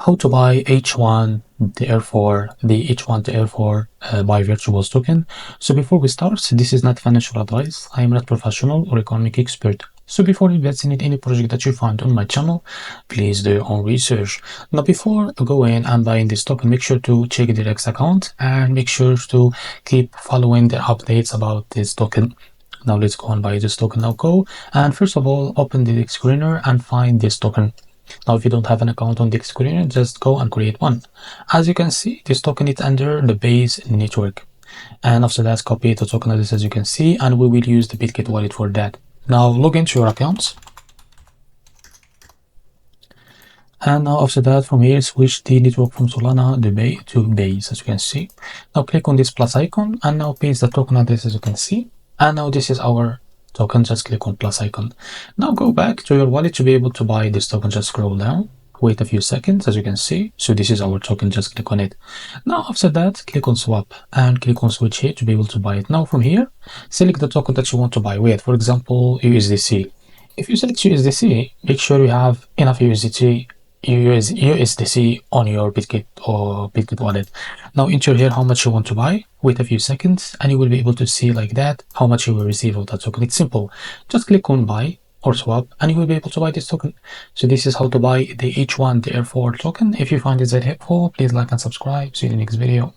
How to buy H1DR4, the H1DR4 buy virtuals token. So before we start, this is not financial advice. I am not professional or economic expert. So before investing in any project that you find on my channel, please do your own research. Now before going and buying this token, make sure to check the Rex account and make sure to keep following the updates about this token. Now let's go and buy this token. Now go and first of all open the screener and find this token. Now if you don't have an account on the screener, just go and create one. As you can see, this token is under the base network, and after that copy the token address as you can see, and we will use the Bitget wallet for that. Now log into your accounts, and now after that from here switch the network from Solana to base as you can see. Now click on this plus icon and now paste the token address as you can see, and now this is our token. Just click on plus icon. Now go back to your wallet to be able to buy this token. Just scroll down, wait a few seconds as you can see. So this is our token, just click on it. Now after that click on swap and click on switch here to be able to buy it. Now from here select the token that you want to buy with, for example USDC. If you select USDC, make sure you have enough USDC on your Bitget or Bitget wallet. Now enter here how much you want to buy, wait a few seconds, and you will be able to see like that how much you will receive of that token. It's simple, just click on buy or swap and you will be able to buy this token. So this is how to buy the H1DR4 token. If you find this helpful, please like and subscribe. See you in the next video.